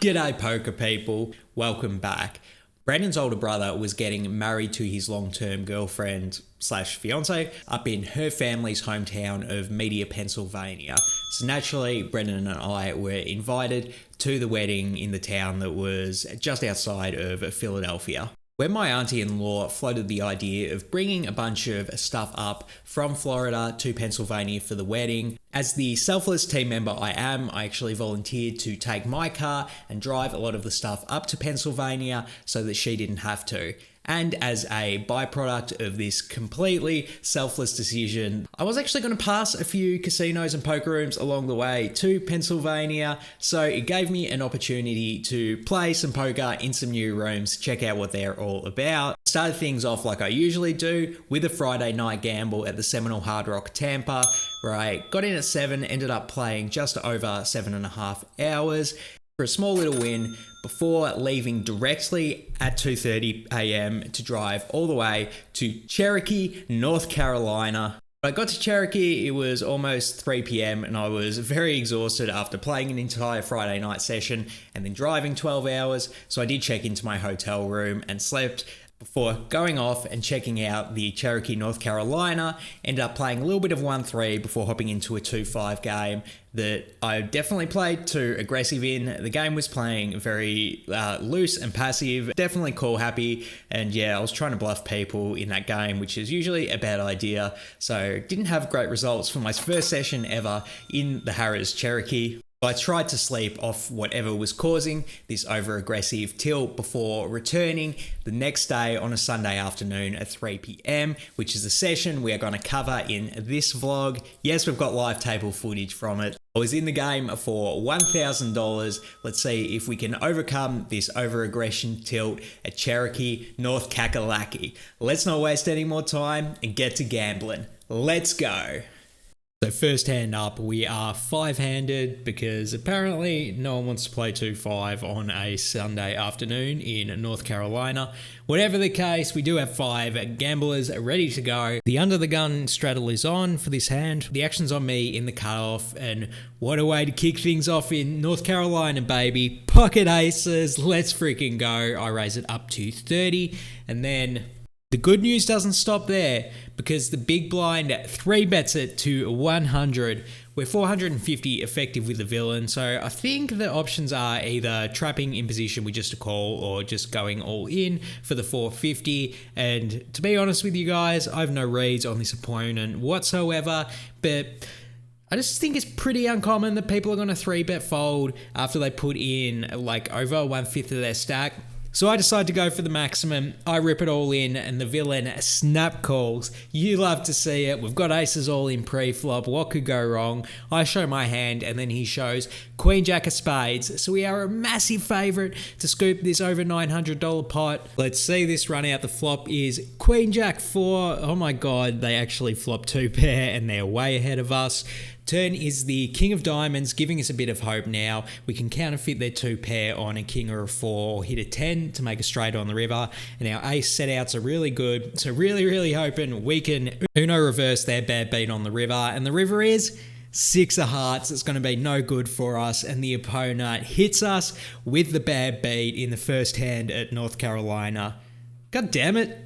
G'day poker people, welcome back. Brandon's older brother was getting married to his long-term girlfriend slash fiance up in her family's hometown of Media, Pennsylvania. So naturally, Brendan and I were invited to the wedding in the town that was just outside of Philadelphia. When my auntie-in-law floated the idea of bringing a bunch of stuff up from Florida to Pennsylvania for the wedding, as the selfless team member I am, I actually volunteered to take my car and drive a lot of the stuff up to Pennsylvania so that she didn't have to. And as a byproduct of this completely selfless decision, I was actually going to pass a few casinos and poker rooms along the way to Pennsylvania, so it gave me an opportunity to play some poker in some new rooms, check out what they're all about. Started things off like I usually do with a Friday night gamble at the Seminole Hard Rock Tampa, where I got in at 7, ended up playing just over 7.5 hours for a small little win before leaving directly at 2:30 a.m. to drive all the way to Cherokee, North Carolina. When I got to Cherokee, it was almost 3 p.m. and I was very exhausted after playing an entire Friday night session and then driving 12 hours. So I did check into my hotel room and slept before going off and checking out the Cherokee, North Carolina. Ended up playing a little bit of 1-3 before hopping into a 2-5 game that I definitely played too aggressive in. The game was playing very loose and passive, definitely call happy. And yeah, I was trying to bluff people in that game, which is usually a bad idea. So didn't have great results for my first session ever in the Harrah's Cherokee. I tried to sleep off whatever was causing this over-aggressive tilt before returning the next day on a Sunday afternoon at 3 p.m, which is a session we are going to cover in this vlog. Yes, we've got live table footage from it. I was in the game for $1,000. Let's see if we can overcome this over-aggression tilt at Cherokee, North Kakalaki. Let's not waste any more time and get to gambling. Let's go. So first hand up, we are 5-handed because apparently no one wants to play 2-5 on a Sunday afternoon in North Carolina. Whatever the case, we do have 5 gamblers ready to go. The under the gun straddle is on for this hand. The action's on me in the cutoff, and what a way to kick things off in North Carolina, baby. Pocket aces, let's freaking go. I raise it up to 30, and then the good news doesn't stop there because the big blind 3-bets it to 100. We're 450 effective with the villain, so I think the options are either trapping in position with just a call or just going all in for the 450. And to be honest with you guys, I have no reads on this opponent whatsoever, but I just think it's pretty uncommon that people are going to 3-bet fold after they put in like over 1/5 of their stack. So I decide to go for the maximum. I rip it all in and the villain snap calls. You love to see it. We've got aces all in pre-flop. What could go wrong? I show my hand and then he shows Queen Jack of Spades. So we are a massive favourite to scoop this over $900 pot. Let's see this run out. The flop is Queen Jack 4. Oh my God, they actually flop 2 pair and they're way ahead of us. Turn is the King of Diamonds, giving us a bit of hope now. We can counterfeit their 2 pair on a King or a 4, or hit a 10 to make a straight on the river. And our ace setouts are really good. So really hoping we can Uno reverse their bad beat on the river. And the river is 6 of hearts. It's going to be no good for us. And the opponent hits us with the bad beat in the first hand at North Carolina. God damn it.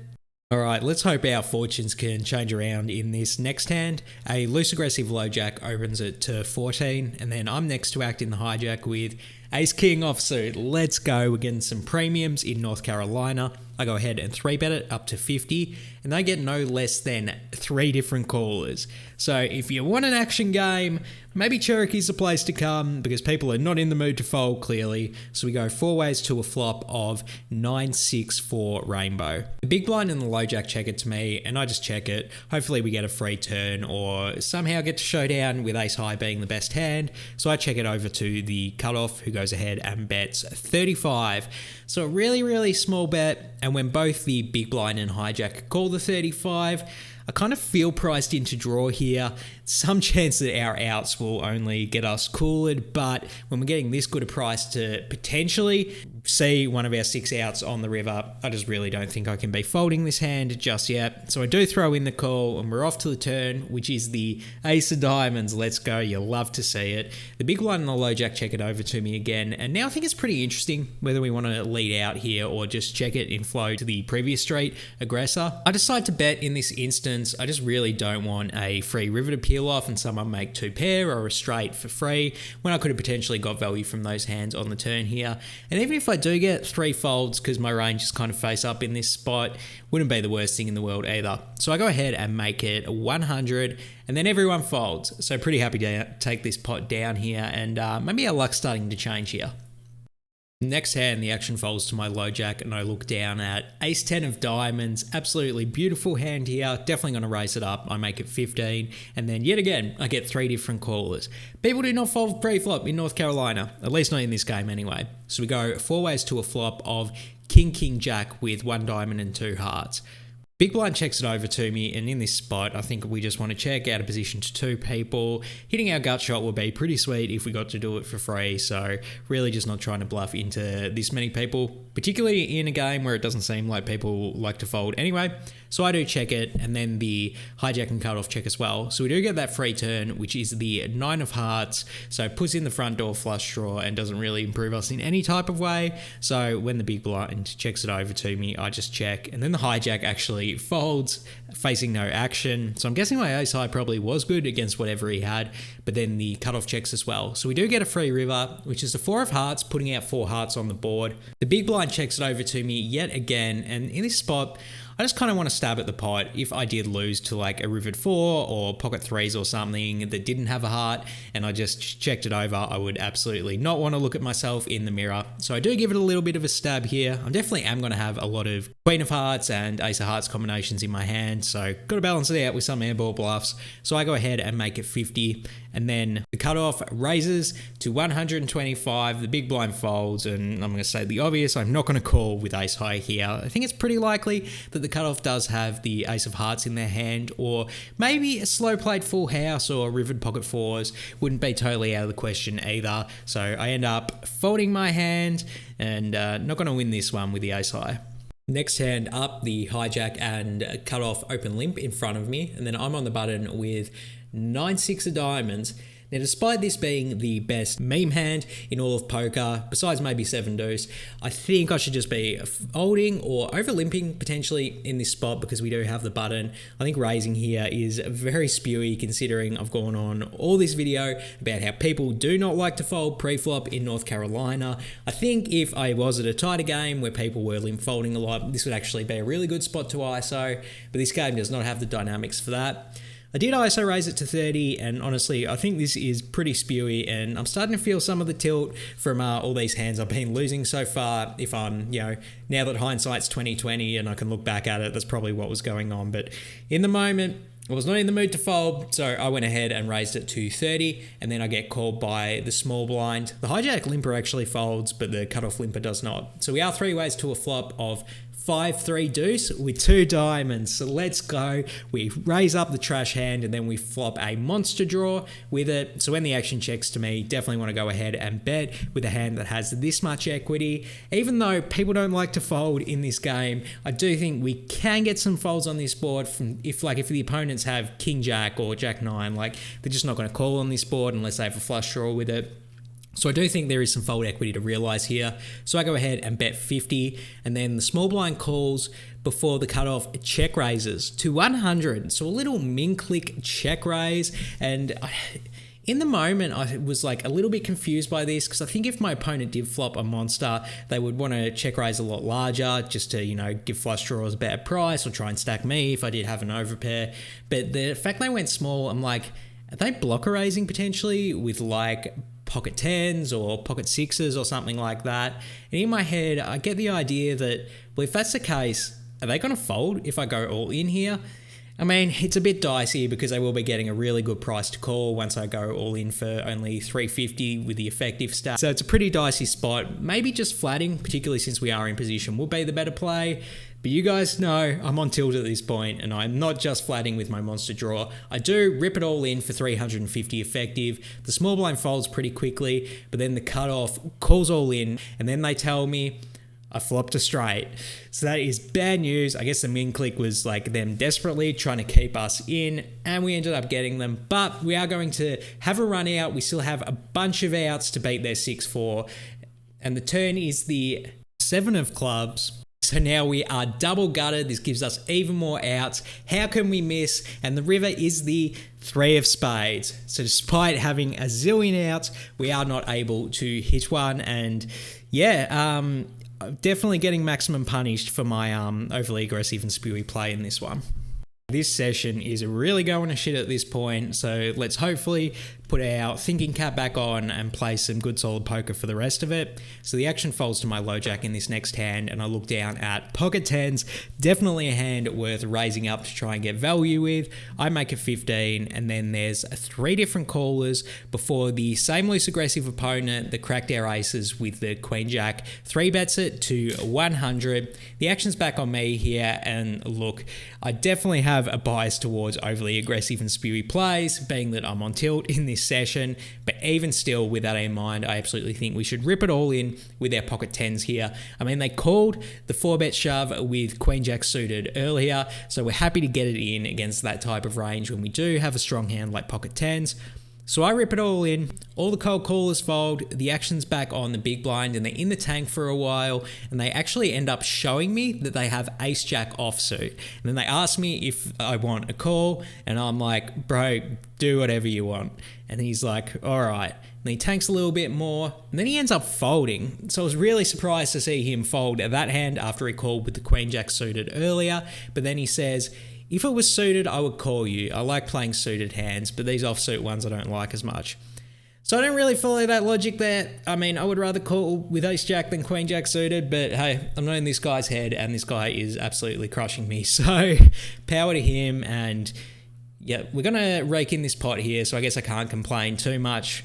All right, let's hope our fortunes can change around in this next hand. A loose aggressive low jack opens it to 14, and then I'm next to act in the hijack with ace king offsuit. Let's go. We're getting some premiums in North Carolina. I go ahead and 3-bet it up to 50, and they get no less than 3 different callers. So if you want an action game, maybe Cherokee's the place to come because people are not in the mood to fold clearly. So we go 4 ways to a flop of 9-6 for rainbow. The big blind and the low jack check it to me, and I just check it. Hopefully we get a free turn or somehow get to showdown with ace high being the best hand. So I check it over to the cutoff, who goes ahead and bets 35. So a really small bet. And when both the big blind and hijack call the 35, I kind of feel priced into draw here. Some chance that our outs will only get us cooled, but when we're getting this good a price to potentially see one of our 6 outs on the river. I just really don't think I can be folding this hand just yet. So I do throw in the call and we're off to the turn, which is the ace of diamonds. Let's go. You'll love to see it. The big blind and the low jack check it over to me again. And now I think it's pretty interesting whether we want to lead out here or just check it in flow to the previous straight aggressor. I decide to bet in this instance. I just really don't want a free river to peel off and someone make 2 pair or a straight for free when I could have potentially got value from those hands on the turn here. And even if I do get 3 folds because my range is kind of face up in this spot, wouldn't be the worst thing in the world either. So I go ahead and make it 100 and then everyone folds. So pretty happy to take this pot down here and maybe our luck's starting to change here. Next hand, the action folds to my low jack and I look down at ace 10 of diamonds. Absolutely beautiful hand here. Definitely going to raise it up. I make it 15 and then yet again, I get 3 different callers. People do not fold pre-flop in North Carolina, at least not in this game anyway. So we go 4 ways to a flop of king, king, jack with 1 diamond and 2 hearts. Big blind checks it over to me, and in this spot, I think we just want to check out of position to 2 people. Hitting our gut shot would be pretty sweet if we got to do it for free, so really just not trying to bluff into this many people, particularly in a game where it doesn't seem like people like to fold anyway. So I do check it, and then the hijack and cutoff check as well. So we do get that free turn, which is the 9 of hearts, so it puts in the front door flush draw and doesn't really improve us in any type of way. So when the big blind checks it over to me, I just check, and then the hijack actually folds, facing no action. So I'm guessing my ace high probably was good against whatever he had, but then the cutoff checks as well. So we do get a free river, which is the 4 of hearts, putting out 4 hearts on the board. The big blind checks it over to me yet again, and in this spot, I just kind of want to stab at the pot if I did lose to like a rivered 4 or pocket 3s or something that didn't have a heart and I just checked it over. I would absolutely not want to look at myself in the mirror. So I do give it a little bit of a stab here. I definitely am going to have a lot of queen of hearts and ace of hearts combinations in my hand. So got to balance it out with some airball bluffs. So I go ahead and make it 50 and then the cutoff raises to 125. The big blind folds and I'm going to say the obvious. I'm not going to call with ace high here. I think it's pretty likely that the cutoff does have the ace of hearts in their hand, or maybe a slow played full house or rivered pocket 4s wouldn't be totally out of the question either. So I end up folding my hand and not going to win this one with the ace high. Next hand up, the hijack and cutoff open limp in front of me, and then I'm on the button with 9-6 of diamonds. Now, despite this being the best meme hand in all of poker, besides maybe 7 deuce, I think I should just be folding or over limping potentially in this spot because we do have the button. I think raising here is very spewy considering I've gone on all this video about how people do not like to fold pre-flop in North Carolina. I think if I was at a tighter game where people were limp folding a lot, this would actually be a really good spot to ISO, but this game does not have the dynamics for that. I did ISO raise it to 30 and honestly I think this is pretty spewy and I'm starting to feel some of the tilt from all these hands I've been losing so far. If I'm, now that hindsight's 2020 and I can look back at it, that's probably what was going on. But in the moment, I was not in the mood to fold, so I went ahead and raised it to 30 and then I get called by the small blind. The hijack limper actually folds, but the cutoff limper does not. So we are 3 ways to a flop of 5-3 deuce with 2 diamonds. So let's go. We raise up the trash hand and then we flop a monster draw with it. So when the action checks to me, definitely want to go ahead and bet with a hand that has this much equity. Even though people don't like to fold in this game, I do think we can get some folds on this board from if the opponents have king jack or jack 9, like they're just not going to call on this board unless they have a flush draw with it. So I do think there is some fold equity to realize here. So I go ahead and bet 50 and then the small blind calls before the cutoff check raises to 100. So a little min click check raise. And in the moment, I was like a little bit confused by this because I think if my opponent did flop a monster, they would want to check raise a lot larger just to, give flush draws a better price or try and stack me if I did have an overpair. But the fact they went small, I'm like, are they blocker raising potentially with like pocket 10s or pocket 6s or something like that? And in my head, I get the idea that, well, if that's the case, are they going to fold if I go all in here? I mean, it's a bit dicey because I will be getting a really good price to call once I go all in for only 350 with the effective stack. So it's a pretty dicey spot. Maybe just flatting, particularly since we are in position, will be the better play. But you guys know I'm on tilt at this point, and I'm not just flatting with my monster draw. I do rip it all in for 350 effective. The small blind folds pretty quickly, but then the cutoff calls all in, and then they tell me I flopped a straight. So that is bad news. I guess the min click was like them desperately trying to keep us in, and we ended up getting them. But we are going to have a run out. We still have a bunch of outs to beat their 6-4. And the turn is the 7 of clubs. So now we are double gutted. This gives us even more outs. How can we miss? And the river is the 3 of spades. So despite having a zillion outs, we are not able to hit one. And yeah, definitely getting maximum punished for my overly aggressive and spewy play in this one. This session is really going to shit at this point, so let's hopefully put our thinking cap back on and play some good solid poker for the rest of it. So the action folds to my low jack in this next hand, and I look down at pocket tens. Definitely a hand worth raising up to try and get value with. I make a 15, and then there's 3 different callers before the same loose aggressive opponent that cracked our aces with the queen jack 3-bets it to 100. The action's back on me here, and look, I definitely have a bias towards overly aggressive and spewy plays, being that I'm on tilt in this session, but even still, with that in mind, I absolutely think we should rip it all in with our pocket tens here. I mean, they called the 4-bet shove with queen jack suited earlier, so we're happy to get it in against that type of range when we do have a strong hand like pocket tens. So I rip it all in, all the cold callers fold, the action's back on the big blind, and they're in the tank for a while, and they actually end up showing me that they have ace jack offsuit. And then they ask me if I want a call, and I'm like, bro, do whatever you want. And he's like, all right. And he tanks a little bit more, and then he ends up folding. So I was really surprised to see him fold that hand after he called with the queen jack suited earlier, but then he says, if it was suited, I would call you. I like playing suited hands, but these offsuit ones I don't like as much. So I don't really follow that logic there. I mean, I would rather call with ace jack than queen jack suited, but hey, I'm not in this guy's head, and this guy is absolutely crushing me. So power to him, and yeah, we're going to rake in this pot here, so I guess I can't complain too much.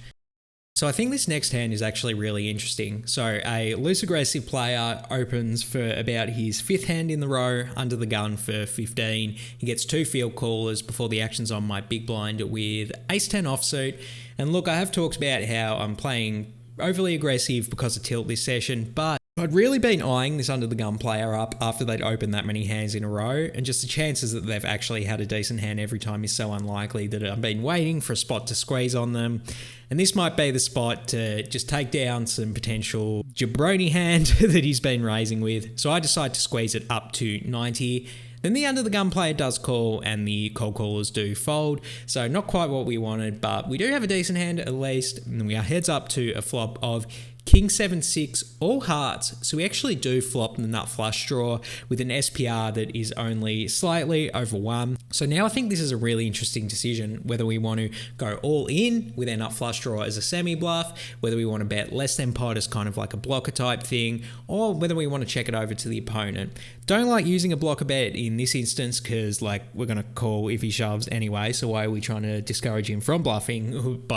So I think this next hand is actually really interesting. So a loose aggressive player opens for about his 5th hand in the row under the gun for 15. He gets 2 field callers before the action's on my big blind with ace-10 offsuit. And look, I have talked about how I'm playing overly aggressive because of tilt this session, but I'd really been eyeing this under the gun player up after they'd opened that many hands in a row, and just the chances that they've actually had a decent hand every time is so unlikely that I've been waiting for a spot to squeeze on them. And this might be the spot to just take down some potential jabroni hand that he's been raising with. So I decide to squeeze it up to 90. Then the under the gun player does call, and the cold callers do fold. So not quite what we wanted, but we do have a decent hand at least. And we are heads up to a flop of King 7-6, all hearts. So we actually do flop the nut flush draw with an SPR that is only slightly over 1. So now I think this is a really interesting decision, whether we want to go all in with our nut flush draw as a semi-bluff, whether we want to bet less than pot as kind of like a blocker type thing, or whether we want to check it over to the opponent. Don't like using a blocker bet in this instance because like we're going to call if he shoves anyway, so why are we trying to discourage him from bluffing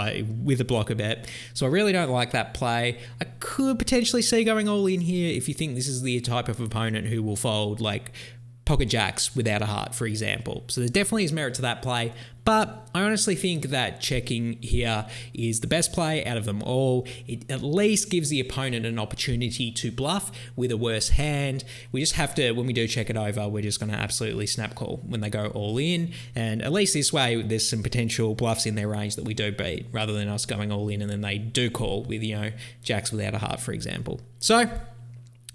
with a blocker bet? So I really don't like that play. I could potentially see going all in here if you think this is the type of opponent who will fold like pocket jacks without a heart, for example. So there definitely is merit to that play, but I honestly think that checking here is the best play out of them all. It at least gives the opponent an opportunity to bluff with a worse hand. We just have to, when we do check it over, we're just going to absolutely snap call when they go all in, and at least this way there's some potential bluffs in their range that we do beat, rather than us going all in and then they do call with, you know, jacks without a heart, for example. So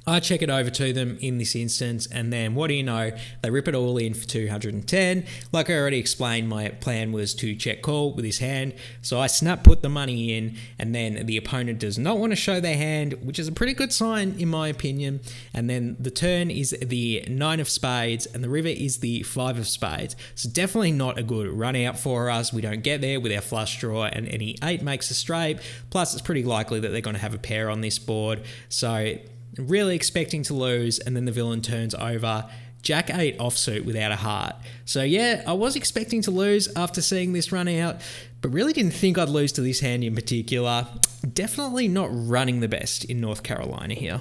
I check it over to them in this instance, and then what do you know, they rip it all in for 210. Like I already explained, my plan was to check call with his hand, so I snap put the money in, and then the opponent does not want to show their hand, which is a pretty good sign in my opinion. And then the turn is the 9 of spades, and the river is the 5 of spades. So definitely not a good run out for us. We don't get there with our flush draw, and any 8 makes a straight. Plus it's pretty likely that they're going to have a pair on this board, so really expecting to lose, and then the villain turns over Jack 8 offsuit without a heart. So yeah, I was expecting to lose after seeing this run out, but really didn't think I'd lose to this hand in particular. Definitely not running the best in North Carolina here.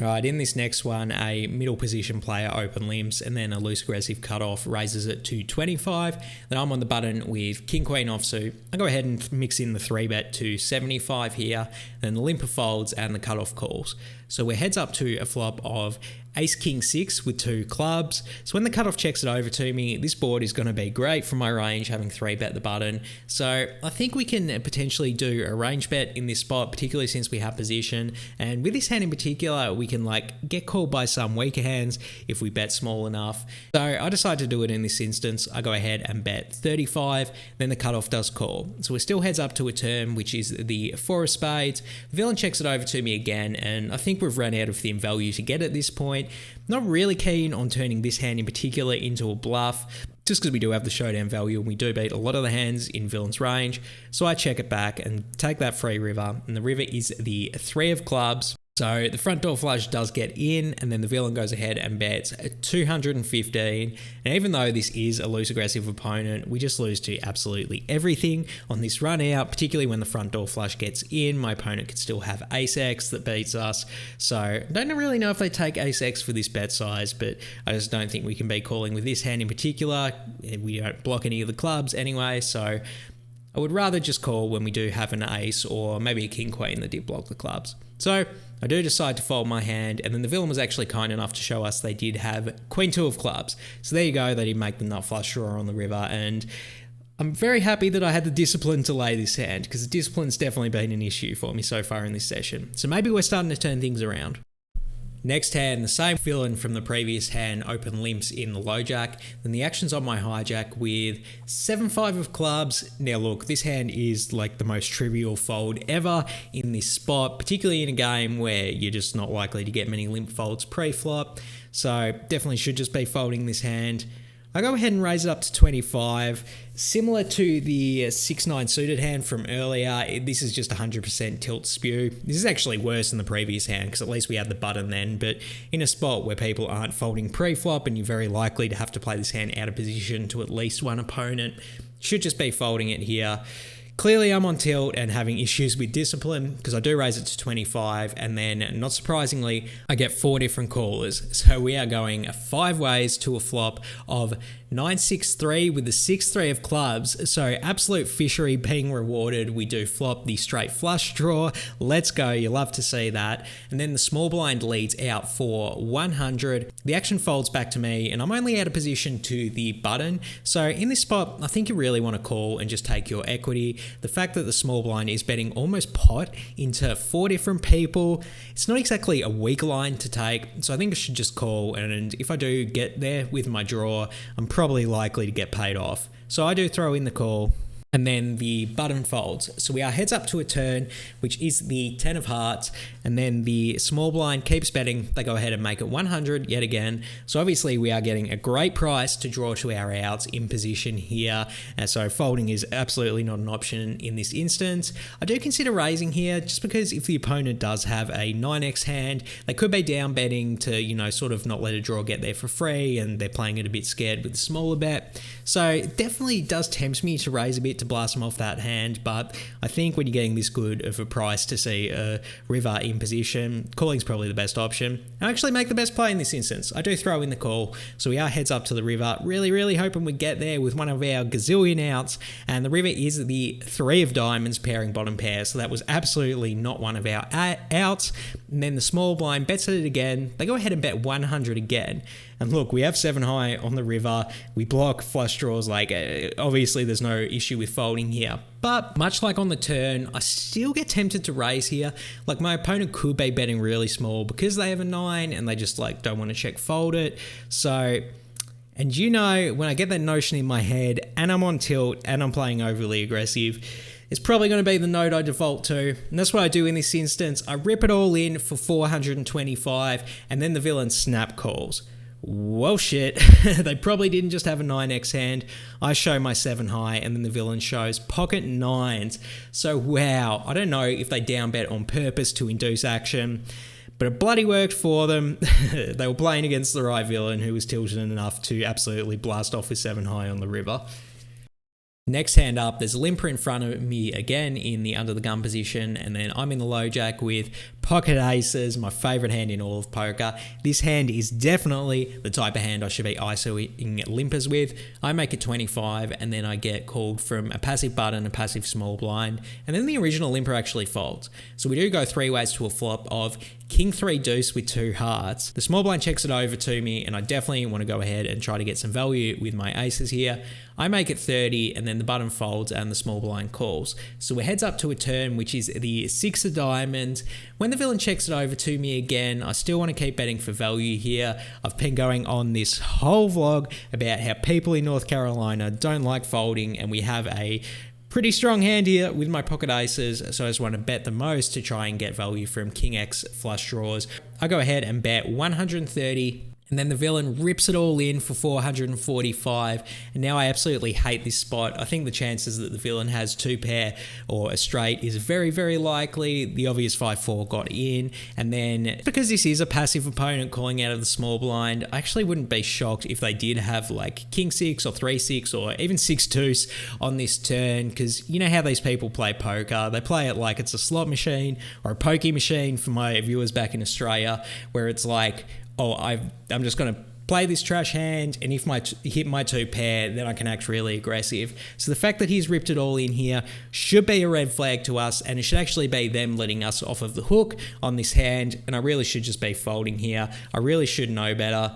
Alright, in this next one, a middle position player open limps and then a loose aggressive cutoff raises it to 25. Then I'm on the button with King Queen offsuit. I go ahead and mix in the 3-bet to 75 here, then the limper folds and the cutoff calls. So we're heads up to a flop of Ace King 6 with 2 clubs. So when the cutoff checks it over to me, this board is going to be great from my range, having 3-bet the button. So I think we can potentially do a range bet in this spot, particularly since we have position. And with this hand in particular, we can get called by some weaker hands if we bet small enough. So I decide to do it in this instance. I go ahead and bet 35, then the cutoff does call. So we're still heads up to a turn, which is the 4 of spades. The villain checks it over to me again, and I think we've run out of thin value to get at this point. Not really keen on turning this hand in particular into a bluff, just because we do have the showdown value and we do beat a lot of the hands in villain's range. So I check it back and take that free river, and the river is the 3 of clubs. So the front door flush does get in, and then the villain goes ahead and bets 215. And even though this is a loose aggressive opponent, we just lose to absolutely everything on this run out, particularly when the front door flush gets in. My opponent could still have ace X that beats us. So I don't really know if they take ace X for this bet size, but I just don't think we can be calling with this hand in particular. We don't block any of the clubs anyway, so I would rather just call when we do have an ace or maybe a king queen that did block the clubs. So I do decide to fold my hand, and then the villain was actually kind enough to show us they did have queen 2 of clubs. So there you go, they did make the nut flush draw on the river, and I'm very happy that I had the discipline to lay this hand, because the discipline's definitely been an issue for me so far in this session. So maybe we're starting to turn things around. Next hand, the same villain from the previous hand open limps in the low jack. Then the action's on my hijack with 7-5 of clubs. Now look, this hand is the most trivial fold ever in this spot, particularly in a game where you're just not likely to get many limp folds pre-flop. So definitely should just be folding this hand. I go ahead and raise it up to 25. Similar to the 6-9 suited hand from earlier, this is just 100% tilt spew. This is actually worse than the previous hand because at least we had the button then, but in a spot where people aren't folding pre-flop and you're very likely to have to play this hand out of position to at least one opponent, should just be folding it here. Clearly I'm on tilt and having issues with discipline because I do raise it to 25, and then not surprisingly I get 4 different callers. So we are going 5 ways to a flop of 9-6-3 with the 6-3 of clubs. So absolute fishery being rewarded. We do flop the straight flush draw. Let's go, you love to see that. And then the small blind leads out for 100. The action folds back to me and I'm only out of position to the button. So in this spot, I think you really want to call and just take your equity. The fact that the small blind is betting almost pot into 4 different people, it's not exactly a weak line to take. So I think I should just call, and if I do get there with my draw, I'm probably likely to get paid off. So I do throw in the call. And then the button folds. So we are heads up to a turn, which is the 10 of hearts, and then the small blind keeps betting. They go ahead and make it 100 yet again. So obviously we are getting a great price to draw to our outs in position here. And so folding is absolutely not an option in this instance. I do consider raising here just because if the opponent does have a 9x hand, they could be down betting to, sort of not let a draw get there for free, and they're playing it a bit scared with the smaller bet. So it definitely does tempt me to raise a bit to blast them off that hand, but I think when you're getting this good of a price to see a river in position, calling's probably the best option. I actually make the best play in this instance. I do throw in the call, so we are heads up to the river, really hoping we get there with one of our gazillion outs, and the river is the 3 of diamonds pairing bottom pair, so that was absolutely not one of our outs. And then the small blind bets it again. They go ahead and bet 100 again. And look, we have 7 high on the river. We block flush draws. Obviously there's no issue with folding here. But much like on the turn, I still get tempted to raise here. My opponent could be betting really small because they have a 9 and they just don't want to check fold it. So, and when I get that notion in my head and I'm on tilt and I'm playing overly aggressive, it's probably going to be the note I default to. And that's what I do in this instance. I rip it all in for 425 and then the villain snap calls. Well shit, they probably didn't just have a 9x hand. I show my 7 high and then the villain shows pocket 9s. So wow, I don't know if they down bet on purpose to induce action, but it bloody worked for them. They were playing against the right villain who was tilted enough to absolutely blast off with 7 high on the river. Next hand up, there's a limper in front of me again in the under the gun position, and then I'm in the low jack with pocket aces, my favourite hand in all of poker. This hand is definitely the type of hand I should be ISOing limpers with. I make it 25, and then I get called from a passive button, a passive small blind, and then the original limper actually folds. So we do go 3 ways to a flop of King 3 deuce with 2 hearts. The small blind checks it over to me, and I definitely want to go ahead and try to get some value with my aces here. I make it 30, and then the button folds and the small blind calls. So we're heads up to a turn, which is the 6 of diamonds. When the villain checks it over to me again, I still want to keep betting for value here. I've been going on this whole vlog about how people in North Carolina don't like folding, and we have a pretty strong hand here with my pocket aces, so I just want to bet the most to try and get value from King X flush draws. I go ahead and bet 130, and then the villain rips it all in for 445, and now I absolutely hate this spot. I think the chances that the villain has 2 pair or a straight is very, very likely. The obvious 5-4 got in, and then because this is a passive opponent calling out of the small blind, I actually wouldn't be shocked if they did have like King 6 or 3-6 or even 6 deuce on this turn, because you know how these people play poker. They play it like it's a slot machine or a pokey machine for my viewers back in Australia, where it's like, oh, I'm just going to play this trash hand, and if I hit my 2 pair, then I can act really aggressive. So the fact that he's ripped it all in here should be a red flag to us, and it should actually be them letting us off of the hook on this hand, and I really should just be folding here. I really should know better.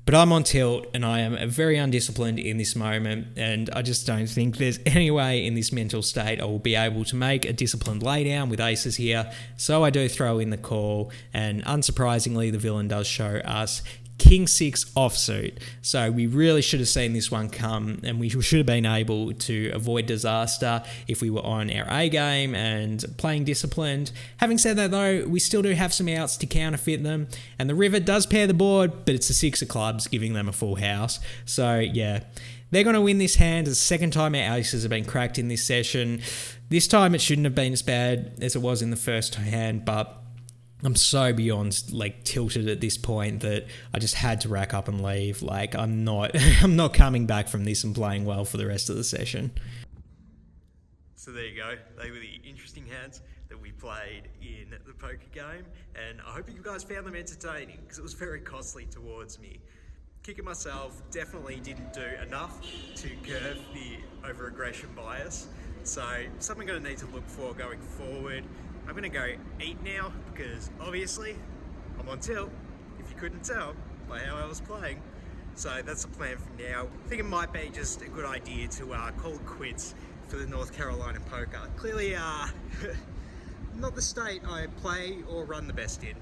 But I'm on tilt, and I am very undisciplined in this moment, and I just don't think there's any way in this mental state I will be able to make a disciplined laydown with aces here. So I do throw in the call, and unsurprisingly, the villain does show us King 6 offsuit. So we really should have seen this one come, and we should have been able to avoid disaster if we were on our A game and playing disciplined. Having said that though, we still do have some outs to counterfeit them, and the river does pair the board, but it's a 6 of clubs giving them a full house. So yeah, they're going to win this hand. It's the second time our aces have been cracked in this session. This time it shouldn't have been as bad as it was in the first hand, but I'm so beyond like tilted at this point that I just had to rack up and leave. Like I'm not coming back from this and playing well for the rest of the session. So there you go. They were the interesting hands that we played in the poker game, and I hope you guys found them entertaining because it was very costly towards me. Kicking myself, definitely didn't do enough to curb the over-aggression bias. So something I'm going to need to look for going forward. I'm going to go eat now because obviously I'm on tilt, if you couldn't tell by how I was playing. So that's the plan for now. I think it might be just a good idea to call it quits for the North Carolina poker. Clearly not the state I play or run the best in.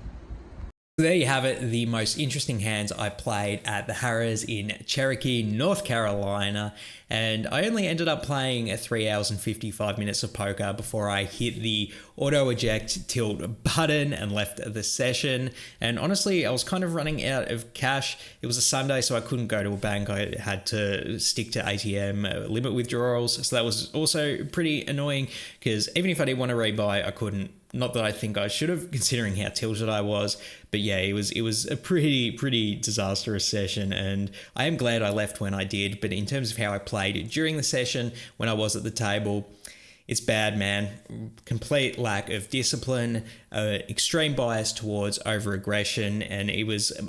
There you have it, the most interesting hands I played at the Harrahs in Cherokee, North Carolina, and I only ended up playing 3 hours and 55 minutes of poker before I hit the auto eject tilt button and left the session. And honestly, I was kind of running out of cash. It was a Sunday, so I couldn't go to a bank. I had to stick to ATM limit withdrawals, so that was also pretty annoying because even if I did want to rebuy, I couldn't. Not that I think I should have, considering how tilted I was, but yeah, it was a pretty disastrous session, and I am glad I left when I did. But in terms of how I played during the session, when I was at the table, it's bad, man. Complete lack of discipline, extreme bias towards over-aggression, and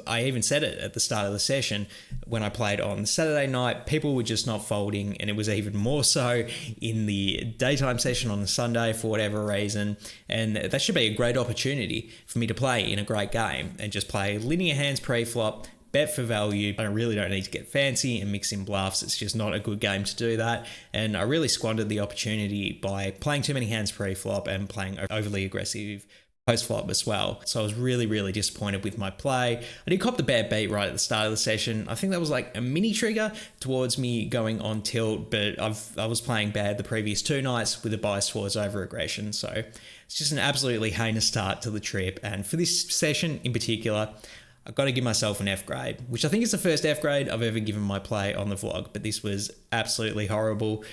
I even said it at the start of the session when I played on Saturday night, people were just not folding, and it was even more so in the daytime session on the Sunday for whatever reason, and that should be a great opportunity for me to play in a great game and just play linear hands pre-flop, bet for value. I really don't need to get fancy and mix in bluffs. It's just not a good game to do that. And I really squandered the opportunity by playing too many hands pre-flop and playing overly aggressive post-flop as well. So I was really disappointed with my play. I did cop the bad beat right at the start of the session. I think that was like a mini trigger towards me going on tilt, but I was playing bad the previous 2 nights with a bias towards over-aggression. So it's just an absolutely heinous start to the trip. And for this session in particular, I've got to give myself an F grade, which I think is the first F grade I've ever given my play on the vlog, but this was absolutely horrible.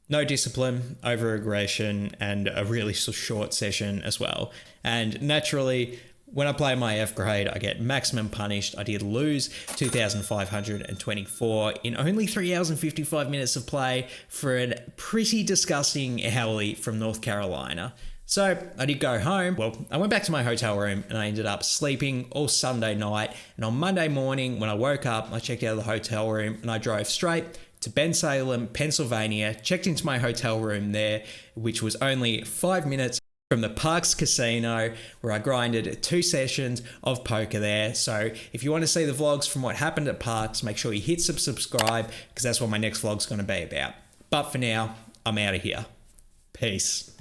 No discipline, over-aggression, and a really short session as well. And naturally, When I play my F grade, I get maximum punished. I did lose 2,524 in only 3 hours and 55 minutes of play for a pretty disgusting owlie from North Carolina. So I did go home. Well, I went back to my hotel room and I ended up sleeping all Sunday night. And on Monday morning, when I woke up, I checked out of the hotel room and I drove straight to Bensalem, Pennsylvania, checked into my hotel room there, which was only 5 minutes from the Parks Casino, where I grinded 2 sessions of poker there. So if you want to see the vlogs from what happened at Parks, make sure you hit subscribe, because that's what my next vlog's going to be about. But for now, I'm out of here. Peace.